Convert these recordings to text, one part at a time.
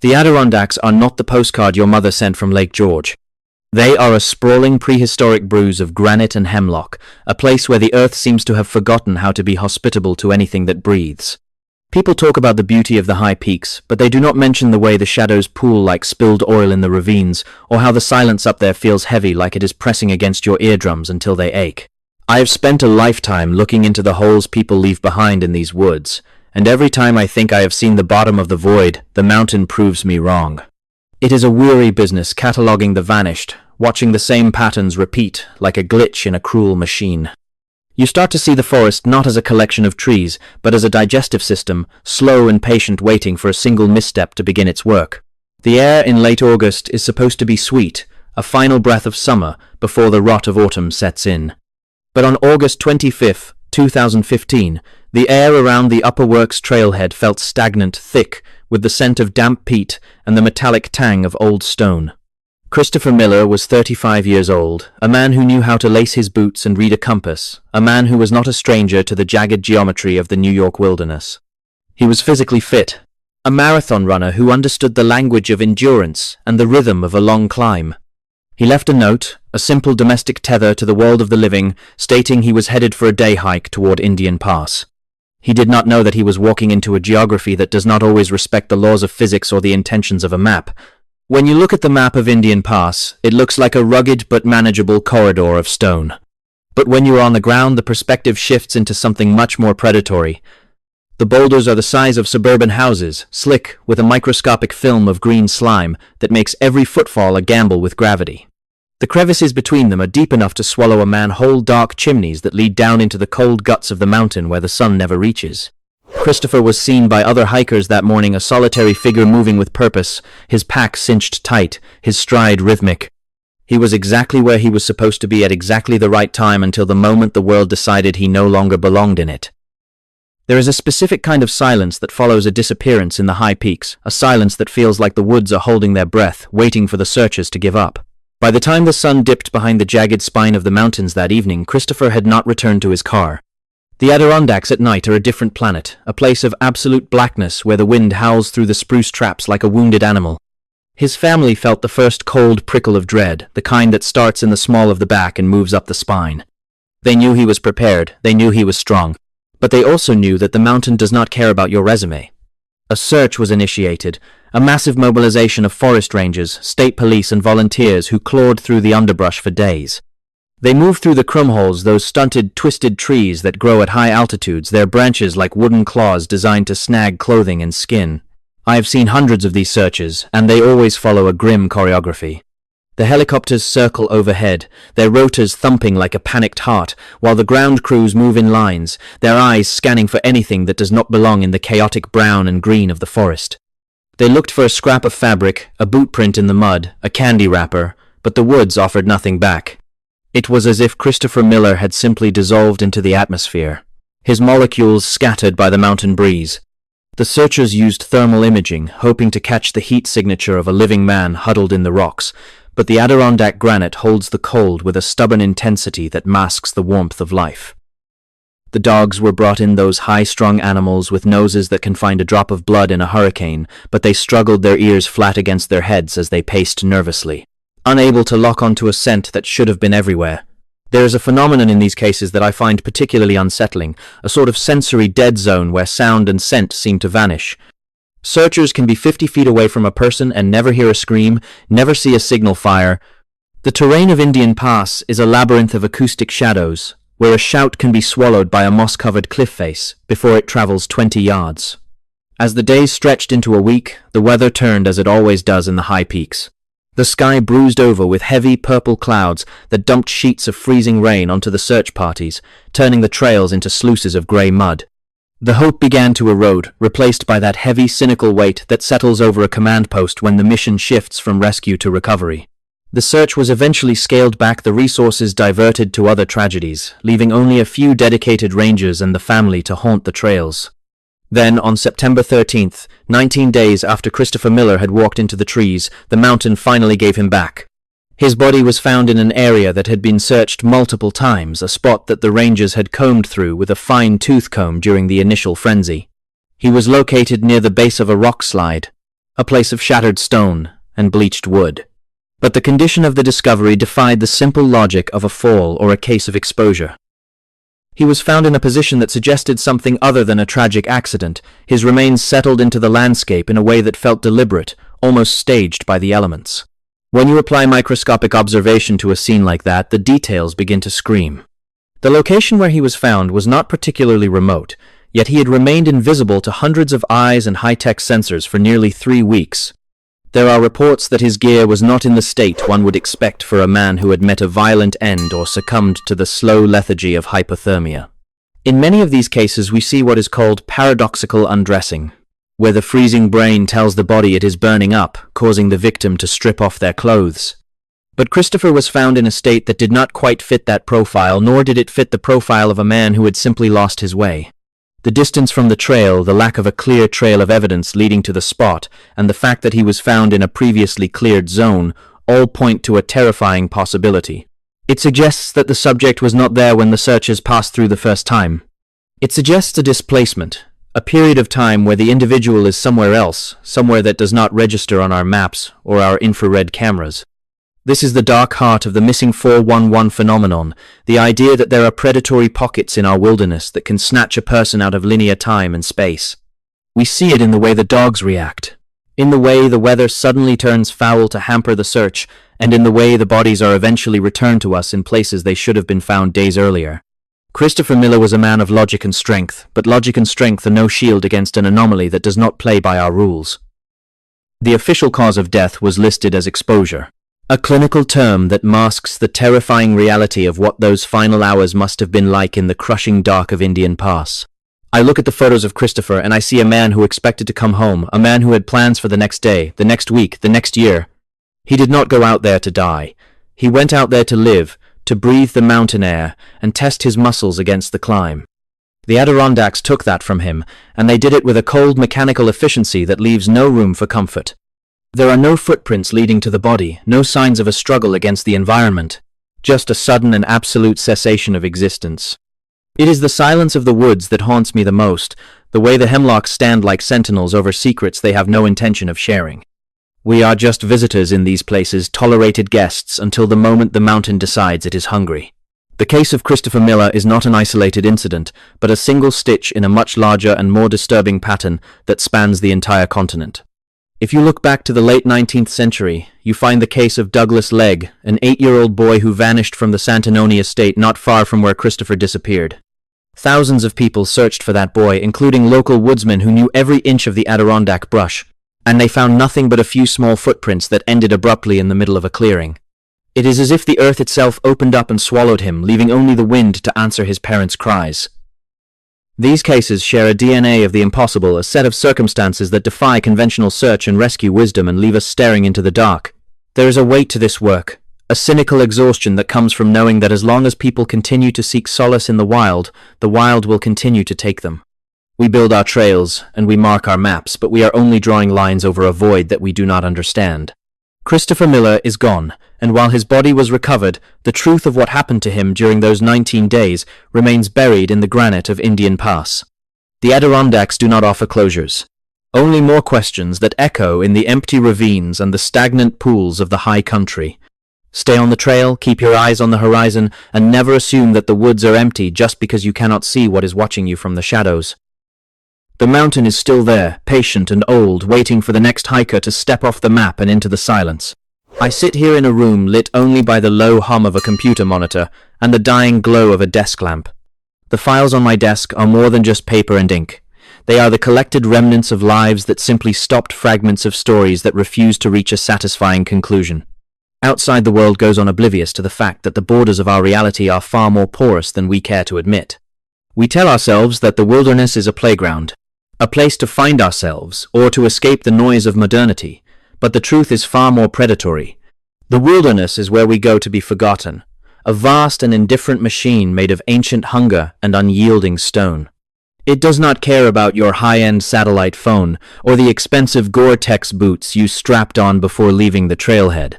The Adirondacks are not the postcard your mother sent from Lake George. They are a sprawling prehistoric bruise of granite and hemlock, a place where the earth seems to have forgotten how to be hospitable to anything that breathes. People talk about the beauty of the high peaks, but they do not mention the way the shadows pool like spilled oil in the ravines, or how the silence up there feels heavy like it is pressing against your eardrums until they ache. I have spent a lifetime looking into the holes people leave behind in these woods, and every time I think I have seen the bottom of the void, the mountain proves me wrong. It is a weary business cataloging the vanished, watching the same patterns repeat like a glitch in a cruel machine. You start to see the forest not as a collection of trees, but as a digestive system, slow and patient waiting for a single misstep to begin its work. The air in late August is supposed to be sweet, a final breath of summer before the rot of autumn sets in. But on August 25th, 2015, the air around the Upper Works trailhead felt stagnant, thick, with the scent of damp peat and the metallic tang of old stone. Christopher Miller was 35 years old, a man who knew how to lace his boots and read a compass, a man who was not a stranger to the jagged geometry of the New York wilderness. He was physically fit, a marathon runner who understood the language of endurance and the rhythm of a long climb. He left a note, a simple domestic tether to the world of the living, stating he was headed for a day hike toward Indian Pass. He did not know that he was walking into a geography that does not always respect the laws of physics or the intentions of a map. When you look at the map of Indian Pass, it looks like a rugged but manageable corridor of stone. But when you are on the ground, the perspective shifts into something much more predatory. The boulders are the size of suburban houses, slick with a microscopic film of green slime that makes every footfall a gamble with gravity. The crevices between them are deep enough to swallow a man whole, dark chimneys that lead down into the cold guts of the mountain where the sun never reaches. Christopher was seen by other hikers that morning, a solitary figure moving with purpose, his pack cinched tight, his stride rhythmic. He was exactly where he was supposed to be at exactly the right time until the moment the world decided he no longer belonged in it. There is a specific kind of silence that follows a disappearance in the high peaks, a silence that feels like the woods are holding their breath, waiting for the searchers to give up. By the time the sun dipped behind the jagged spine of the mountains that evening, Christopher had not returned to his car. The Adirondacks at night are a different planet, a place of absolute blackness where the wind howls through the spruce traps like a wounded animal. His family felt the first cold prickle of dread, the kind that starts in the small of the back and moves up the spine. They knew he was prepared, they knew he was strong, but they also knew that the mountain does not care about your resume. A search was initiated, a massive mobilization of forest rangers, state police and volunteers who clawed through the underbrush for days. They moved through the krumholes, those stunted, twisted trees that grow at high altitudes, their branches like wooden claws designed to snag clothing and skin. I have seen hundreds of these searches, and they always follow a grim choreography. The helicopters circle overhead, their rotors thumping like a panicked heart, while the ground crews move in lines, their eyes scanning for anything that does not belong in the chaotic brown and green of the forest. They looked for a scrap of fabric, a boot print in the mud, a candy wrapper, but the woods offered nothing back. It was as if Christopher Miller had simply dissolved into the atmosphere, his molecules scattered by the mountain breeze. The searchers used thermal imaging, hoping to catch the heat signature of a living man huddled in the rocks, but the Adirondack granite holds the cold with a stubborn intensity that masks the warmth of life. The dogs were brought in, those high-strung animals with noses that can find a drop of blood in a hurricane, but they struggled, their ears flat against their heads as they paced nervously, unable to lock onto a scent that should have been everywhere. There is a phenomenon in these cases that I find particularly unsettling, a sort of sensory dead zone where sound and scent seem to vanish. Searchers can be 50 feet away from a person and never hear a scream, never see a signal fire. The terrain of Indian Pass is a labyrinth of acoustic shadows, where a shout can be swallowed by a moss-covered cliff face before it travels 20 yards. As the days stretched into a week, the weather turned as it always does in the high peaks. The sky bruised over with heavy purple clouds that dumped sheets of freezing rain onto the search parties, turning the trails into sluices of grey mud. The hope began to erode, replaced by that heavy, cynical weight that settles over a command post when the mission shifts from rescue to recovery. The search was eventually scaled back, the resources diverted to other tragedies, leaving only a few dedicated rangers and the family to haunt the trails. Then, on September 13th, 19 days after Christopher Miller had walked into the trees, the mountain finally gave him back. His body was found in an area that had been searched multiple times, a spot that the rangers had combed through with a fine tooth comb during the initial frenzy. He was located near the base of a rock slide. a place of shattered stone and bleached wood. But the condition of the discovery defied the simple logic of a fall or a case of exposure. He was found in a position that suggested something other than a tragic accident. His remains settled into the landscape in a way that felt deliberate, almost staged by the elements. When you apply microscopic observation to a scene like that, the details begin to scream. The location where he was found was not particularly remote, yet he had remained invisible to hundreds of eyes and high-tech sensors for nearly 3 weeks. There are reports that his gear was not in the state one would expect for a man who had met a violent end or succumbed to the slow lethargy of hypothermia. In many of these cases, we see what is called paradoxical undressing, where the freezing brain tells the body it is burning up, causing the victim to strip off their clothes. But Christopher was found in a state that did not quite fit that profile, nor did it fit the profile of a man who had simply lost his way. The distance from the trail, the lack of a clear trail of evidence leading to the spot, and the fact that he was found in a previously cleared zone all point to a terrifying possibility. It suggests that the subject was not there when the searchers passed through the first time. It suggests a displacement, a period of time where the individual is somewhere else, somewhere that does not register on our maps or our infrared cameras. This is the dark heart of the missing 411 phenomenon, the idea that there are predatory pockets in our wilderness that can snatch a person out of linear time and space. We see it in the way the dogs react, in the way the weather suddenly turns foul to hamper the search, and in the way the bodies are eventually returned to us in places they should have been found days earlier. Christopher Miller was a man of logic and strength, but logic and strength are no shield against an anomaly that does not play by our rules. The official cause of death was listed as exposure, a clinical term that masks the terrifying reality of what those final hours must have been like in the crushing dark of Indian Pass. I look at the photos of Christopher and I see a man who expected to come home, a man who had plans for the next day, the next week, the next year. He did not go out there to die. He went out there to live, to breathe the mountain air, and test his muscles against the climb. The Adirondacks took that from him, and they did it with a cold mechanical efficiency that leaves no room for comfort. There are no footprints leading to the body, no signs of a struggle against the environment, just a sudden and absolute cessation of existence. It is the silence of the woods that haunts me the most, the way the hemlocks stand like sentinels over secrets they have no intention of sharing. We are just visitors in these places, tolerated guests, until the moment the mountain decides it is hungry. The case of Christopher Miller is not an isolated incident, but a single stitch in a much larger and more disturbing pattern that spans the entire continent. If you look back to the late 19th century, you find the case of Douglas Legg, an 8-year-old boy who vanished from the Santanoni estate not far from where Christopher disappeared. Thousands of people searched for that boy, including local woodsmen who knew every inch of the Adirondack brush, and they found nothing but a few small footprints that ended abruptly in the middle of a clearing. It is as if the earth itself opened up and swallowed him, leaving only the wind to answer his parents' cries. These cases share a DNA of the impossible, a set of circumstances that defy conventional search and rescue wisdom and leave us staring into the dark. There is a weight to this work, a cynical exhaustion that comes from knowing that as long as people continue to seek solace in the wild will continue to take them. We build our trails, and we mark our maps, but we are only drawing lines over a void that we do not understand. Christopher Miller is gone, and while his body was recovered, the truth of what happened to him during those 19 days remains buried in the granite of Indian Pass. The Adirondacks do not offer closures, only more questions that echo in the empty ravines and the stagnant pools of the high country. Stay on the trail, keep your eyes on the horizon, and never assume that the woods are empty just because you cannot see what is watching you from the shadows. The mountain is still there, patient and old, waiting for the next hiker to step off the map and into the silence. I sit here in a room lit only by the low hum of a computer monitor and the dying glow of a desk lamp. The files on my desk are more than just paper and ink. They are the collected remnants of lives that simply stopped, fragments of stories that refused to reach a satisfying conclusion. Outside the world goes on oblivious to the fact that the borders of our reality are far more porous than we care to admit. We tell ourselves that the wilderness is a playground, a place to find ourselves or to escape the noise of modernity, but the truth is far more predatory. The wilderness is where we go to be forgotten, a vast and indifferent machine made of ancient hunger and unyielding stone. It does not care about your high-end satellite phone or the expensive Gore-Tex boots you strapped on before leaving the trailhead.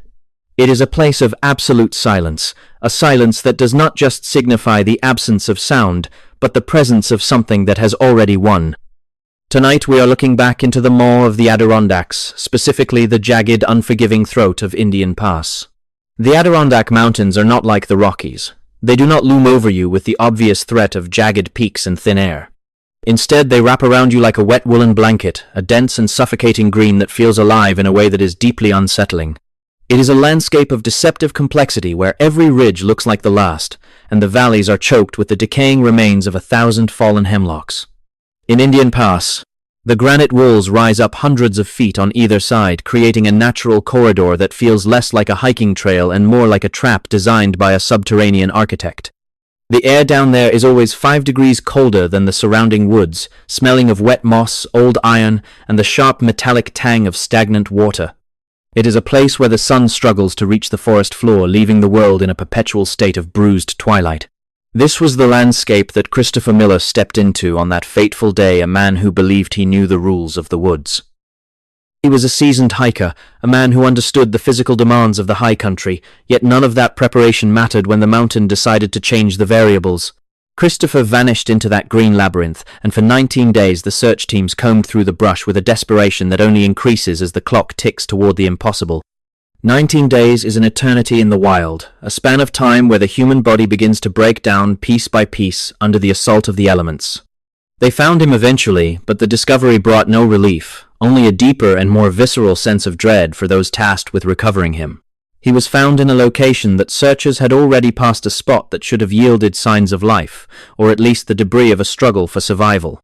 It is a place of absolute silence, a silence that does not just signify the absence of sound, but the presence of something that has already won. Tonight we are looking back into the maw of the Adirondacks, specifically the jagged, unforgiving throat of Indian Pass. The Adirondack Mountains are not like the Rockies. They do not loom over you with the obvious threat of jagged peaks and thin air. Instead, they wrap around you like a wet woolen blanket, a dense and suffocating green that feels alive in a way that is deeply unsettling. It is a landscape of deceptive complexity where every ridge looks like the last, and the valleys are choked with the decaying remains of 1,000 fallen hemlocks. In Indian Pass, the granite walls rise up hundreds of feet on either side, creating a natural corridor that feels less like a hiking trail and more like a trap designed by a subterranean architect. The air down there is always 5 degrees colder than the surrounding woods, smelling of wet moss, old iron, and the sharp metallic tang of stagnant water. It is a place where the sun struggles to reach the forest floor, leaving the world in a perpetual state of bruised twilight. This was the landscape that Christopher Miller stepped into on that fateful day, a man who believed he knew the rules of the woods. He was a seasoned hiker, a man who understood the physical demands of the high country, yet none of that preparation mattered when the mountain decided to change the variables. Christopher vanished into that green labyrinth, and for 19 days the search teams combed through the brush with a desperation that only increases as the clock ticks toward the impossible. 19 days is an eternity in the wild, a span of time where the human body begins to break down piece by piece under the assault of the elements. They found him eventually, but the discovery brought no relief, only a deeper and more visceral sense of dread for those tasked with recovering him. He was found in a location that searchers had already passed a spot that should have yielded signs of life, or at least the debris of a struggle for survival.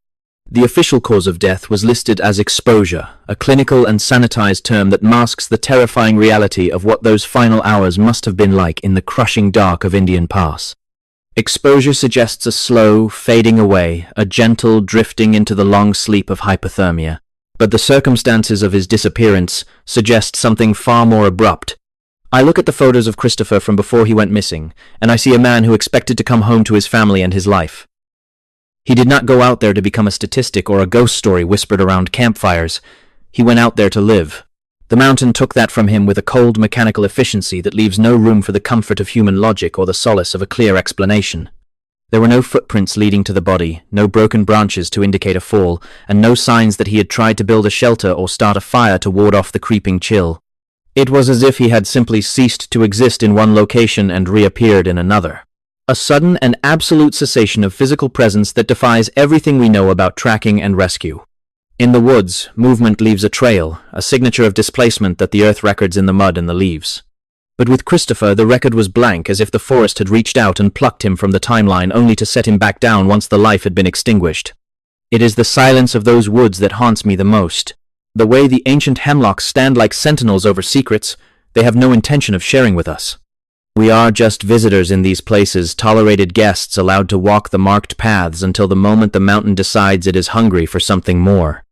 The official cause of death was listed as exposure, a clinical and sanitized term that masks the terrifying reality of what those final hours must have been like in the crushing dark of Indian Pass. Exposure suggests a slow, fading away, a gentle drifting into the long sleep of hypothermia. But the circumstances of his disappearance suggest something far more abrupt. I look at the photos of Christopher from before he went missing, and I see a man who expected to come home to his family and his life. He did not go out there to become a statistic or a ghost story whispered around campfires. He went out there to live. The mountain took that from him with a cold mechanical efficiency that leaves no room for the comfort of human logic or the solace of a clear explanation. There were no footprints leading to the body, no broken branches to indicate a fall, and no signs that he had tried to build a shelter or start a fire to ward off the creeping chill. It was as if he had simply ceased to exist in one location and reappeared in another. A sudden and absolute cessation of physical presence that defies everything we know about tracking and rescue. In the woods, movement leaves a trail, a signature of displacement that the earth records in the mud and the leaves. But with Christopher, the record was blank, as if the forest had reached out and plucked him from the timeline only to set him back down once the life had been extinguished. It is the silence of those woods that haunts me the most. The way the ancient hemlocks stand like sentinels over secrets they have no intention of sharing with us. We are just visitors in these places, tolerated guests allowed to walk the marked paths until the moment the mountain decides it is hungry for something more.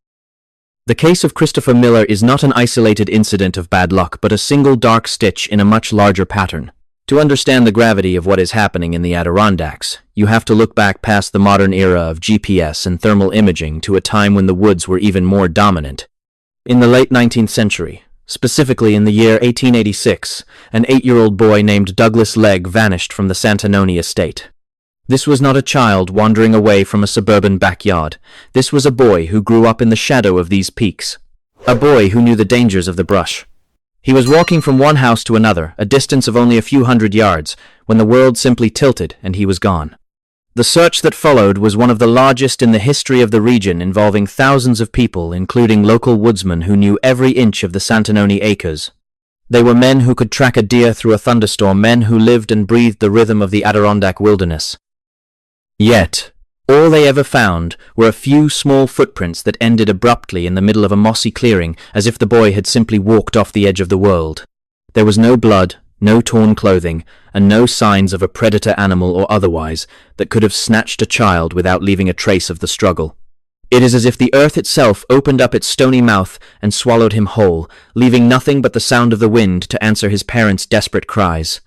The case of Christopher Miller is not an isolated incident of bad luck, but a single dark stitch in a much larger pattern. To understand the gravity of what is happening in the Adirondacks, you have to look back past the modern era of GPS and thermal imaging to a time when the woods were even more dominant. In the late 19th century, specifically in the year 1886, an 8-year-old boy named Douglas Legg vanished from the Santanoni estate. This was not a child wandering away from a suburban backyard. This was a boy who grew up in the shadow of these peaks. A boy who knew the dangers of the brush. He was walking from one house to another, a distance of only a few hundred yards, when the world simply tilted and he was gone. The search that followed was one of the largest in the history of the region, involving thousands of people, including local woodsmen who knew every inch of the Santanoni acres. They were men who could track a deer through a thunderstorm, men who lived and breathed the rhythm of the Adirondack wilderness. Yet, all they ever found were a few small footprints that ended abruptly in the middle of a mossy clearing, as if the boy had simply walked off the edge of the world. There was no blood, no torn clothing, and no signs of a predator, animal or otherwise, that could have snatched a child without leaving a trace of the struggle. It is as if the earth itself opened up its stony mouth and swallowed him whole, leaving nothing but the sound of the wind to answer his parents' desperate cries.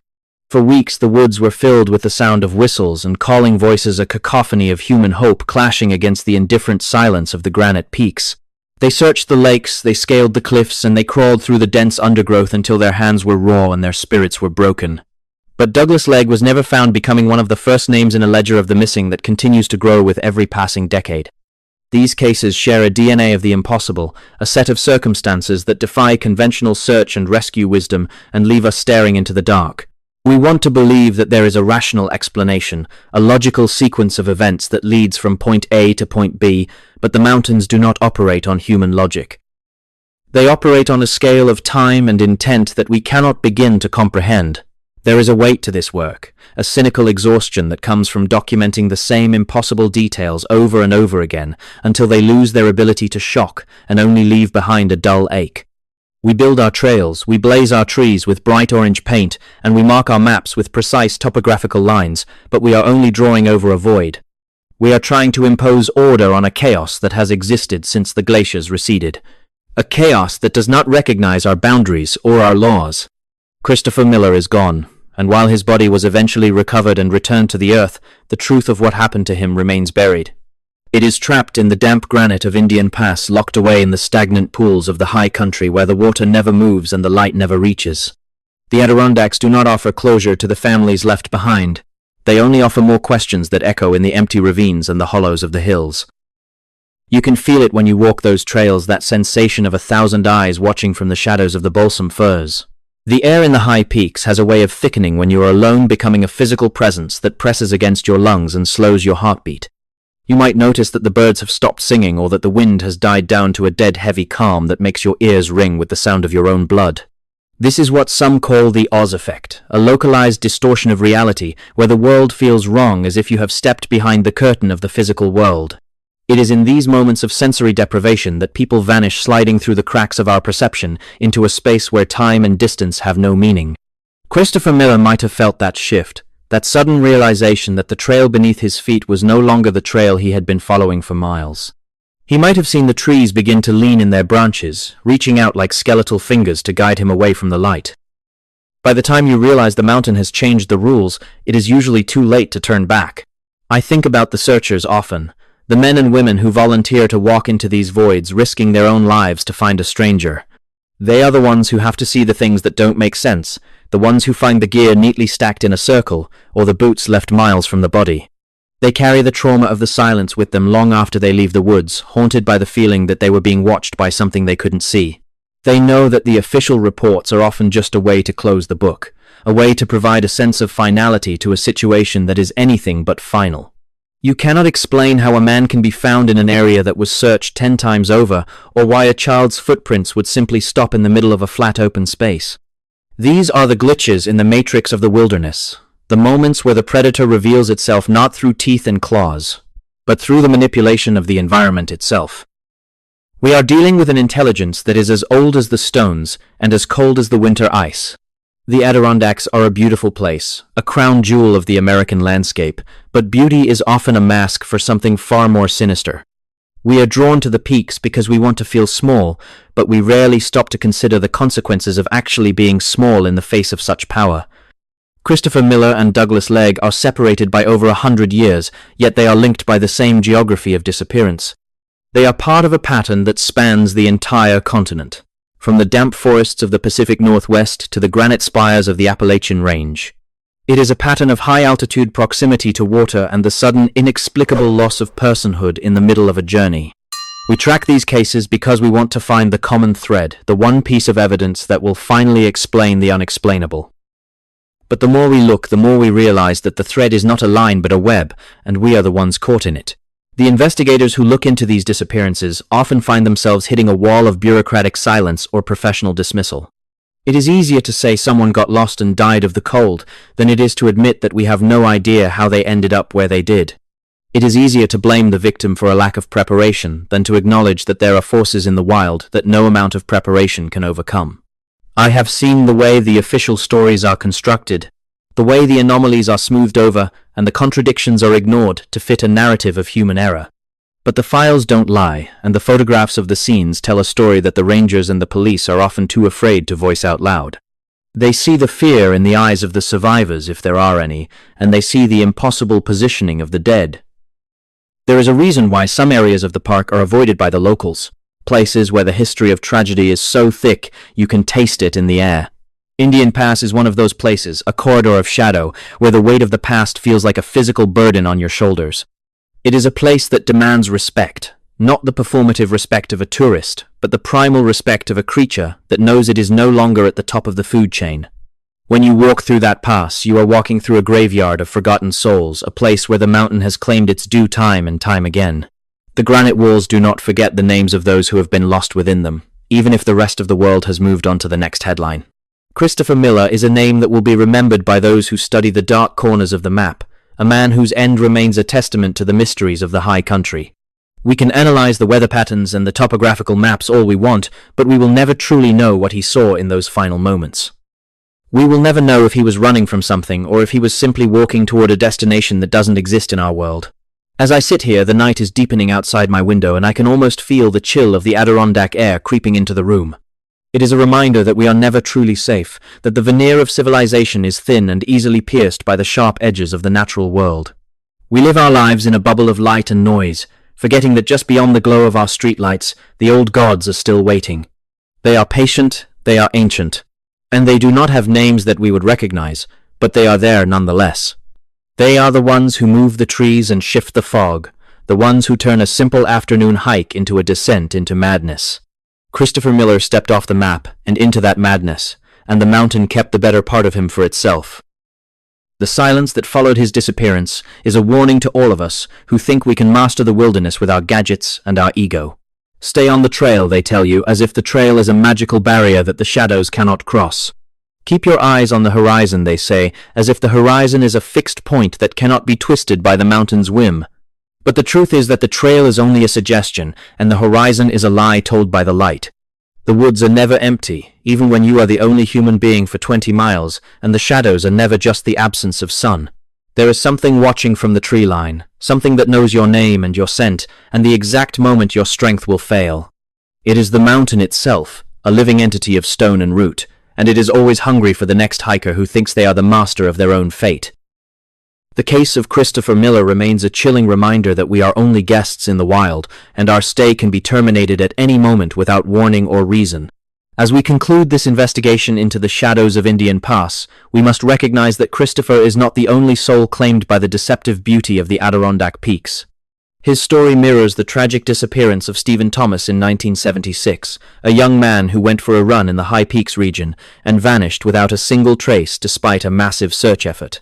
For weeks the woods were filled with the sound of whistles and calling voices, a cacophony of human hope clashing against the indifferent silence of the granite peaks. They searched the lakes, they scaled the cliffs, and they crawled through the dense undergrowth until their hands were raw and their spirits were broken. But Douglas Legg was never found, becoming one of the first names in a ledger of the missing that continues to grow with every passing decade. These cases share a DNA of the impossible, a set of circumstances that defy conventional search and rescue wisdom and leave us staring into the dark. We want to believe that there is a rational explanation, a logical sequence of events that leads from point A to point B, but the mountains do not operate on human logic. They operate on a scale of time and intent that we cannot begin to comprehend. There is a weight to this work, a cynical exhaustion that comes from documenting the same impossible details over and over again until they lose their ability to shock and only leave behind a dull ache. We build our trails, we blaze our trees with bright orange paint, and we mark our maps with precise topographical lines, but we are only drawing over a void. We are trying to impose order on a chaos that has existed since the glaciers receded. A chaos that does not recognize our boundaries or our laws. Christopher Miller is gone, and while his body was eventually recovered and returned to the earth, the truth of what happened to him remains buried. It is trapped in the damp granite of Indian Pass, locked away in the stagnant pools of the high country where the water never moves and the light never reaches. The Adirondacks do not offer closure to the families left behind. They only offer more questions that echo in the empty ravines and the hollows of the hills. You can feel it when you walk those trails, that sensation of 1,000 eyes watching from the shadows of the balsam firs. The air in the high peaks has a way of thickening when you are alone, becoming a physical presence that presses against your lungs and slows your heartbeat. You might notice that the birds have stopped singing or that the wind has died down to a dead heavy calm that makes your ears ring with the sound of your own blood. This is what some call the Oz effect, a localized distortion of reality where the world feels wrong as if you have stepped behind the curtain of the physical world. It is in these moments of sensory deprivation that people vanish, sliding through the cracks of our perception into a space where time and distance have no meaning. Christopher Miller might have felt that shift, that sudden realization that the trail beneath his feet was no longer the trail he had been following for miles. He might have seen the trees begin to lean in their branches, reaching out like skeletal fingers to guide him away from the light. By the time you realize the mountain has changed the rules, it is usually too late to turn back. I think about the searchers often. The men and women who volunteer to walk into these voids, risking their own lives to find a stranger. They are the ones who have to see the things that don't make sense, the ones who find the gear neatly stacked in a circle, or the boots left miles from the body. They carry the trauma of the silence with them long after they leave the woods, haunted by the feeling that they were being watched by something they couldn't see. They know that the official reports are often just a way to close the book, a way to provide a sense of finality to a situation that is anything but final. You cannot explain how a man can be found in an area that was searched 10 times over, or why a child's footprints would simply stop in the middle of a flat open space. These are the glitches in the matrix of the wilderness, the moments where the predator reveals itself not through teeth and claws, but through the manipulation of the environment itself. We are dealing with an intelligence that is as old as the stones and as cold as the winter ice. The Adirondacks are a beautiful place, a crown jewel of the American landscape, but beauty is often a mask for something far more sinister. We are drawn to the peaks because we want to feel small, but we rarely stop to consider the consequences of actually being small in the face of such power. Christopher Miller and Douglas Legg are separated by over 100 years, yet they are linked by the same geography of disappearance. They are part of a pattern that spans the entire continent, from the damp forests of the Pacific Northwest to the granite spires of the Appalachian Range. It is a pattern of high-altitude proximity to water and the sudden, inexplicable loss of personhood in the middle of a journey. We track these cases because we want to find the common thread, the one piece of evidence that will finally explain the unexplainable. But the more we look, the more we realize that the thread is not a line but a web, and we are the ones caught in it. The investigators who look into these disappearances often find themselves hitting a wall of bureaucratic silence or professional dismissal. It is easier to say someone got lost and died of the cold than it is to admit that we have no idea how they ended up where they did. It is easier to blame the victim for a lack of preparation than to acknowledge that there are forces in the wild that no amount of preparation can overcome. I have seen the way the official stories are constructed, the way the anomalies are smoothed over and the contradictions are ignored to fit a narrative of human error. But the files don't lie, and the photographs of the scenes tell a story that the rangers and the police are often too afraid to voice out loud. They see the fear in the eyes of the survivors, if there are any, and they see the impossible positioning of the dead. There is a reason why some areas of the park are avoided by the locals, places where the history of tragedy is so thick you can taste it in the air. Indian Pass is one of those places, a corridor of shadow, where the weight of the past feels like a physical burden on your shoulders. It is a place that demands respect, Not the performative respect of a tourist, but the primal respect of a creature that knows it is no longer at the top of the food chain. When you walk through that pass, you are walking through a graveyard of forgotten souls, a place where the mountain has claimed its due time and time again. The granite walls do not forget the names of those who have been lost within them, even if the rest of the world has moved on to the next headline. Christopher Miller is a name that will be remembered by those who study the dark corners of the map, a man whose end remains a testament to the mysteries of the high country. We can analyze the weather patterns and the topographical maps all we want, but we will never truly know what he saw in those final moments. We will never know if he was running from something or if he was simply walking toward a destination that doesn't exist in our world. As I sit here, the night is deepening outside my window and I can almost feel the chill of the Adirondack air creeping into the room. It is a reminder that we are never truly safe, that the veneer of civilization is thin and easily pierced by the sharp edges of the natural world. We live our lives in a bubble of light and noise, forgetting that just beyond the glow of our streetlights, the old gods are still waiting. They are patient, they are ancient, and they do not have names that we would recognize, but they are there nonetheless. They are the ones who move the trees and shift the fog, the ones who turn a simple afternoon hike into a descent into madness. Christopher Miller stepped off the map and into that madness, and the mountain kept the better part of him for itself. The silence that followed his disappearance is a warning to all of us who think we can master the wilderness with our gadgets and our ego. Stay on the trail, they tell you, as if the trail is a magical barrier that the shadows cannot cross. Keep your eyes on the horizon, they say, as if the horizon is a fixed point that cannot be twisted by the mountain's whim. But the truth is that the trail is only a suggestion, and the horizon is a lie told by the light. The woods are never empty, even when you are the only human being for 20 miles, and the shadows are never just the absence of sun. There is something watching from the tree line, something that knows your name and your scent, and the exact moment your strength will fail. It is the mountain itself, a living entity of stone and root, and it is always hungry for the next hiker who thinks they are the master of their own fate. The case of Christopher Miller remains a chilling reminder that we are only guests in the wild, and our stay can be terminated at any moment without warning or reason. As we conclude this investigation into the shadows of Indian Pass, we must recognize that Christopher is not the only soul claimed by the deceptive beauty of the Adirondack peaks. His story mirrors the tragic disappearance of Stephen Thomas in 1976, a young man who went for a run in the High Peaks region and vanished without a single trace despite a massive search effort.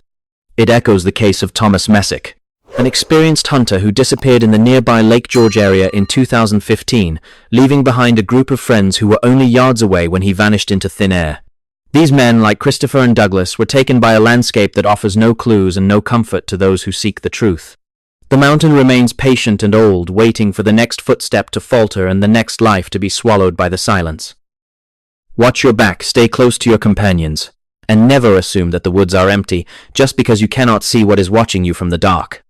It echoes the case of Thomas Messick, an experienced hunter who disappeared in the nearby Lake George area in 2015, leaving behind a group of friends who were only yards away when he vanished into thin air. These men, like Christopher and Douglas, were taken by a landscape that offers no clues and no comfort to those who seek the truth. The mountain remains patient and old, waiting for the next footstep to falter and the next life to be swallowed by the silence. Watch your back, stay close to your companions, and never assume that the woods are empty just because you cannot see what is watching you from the dark.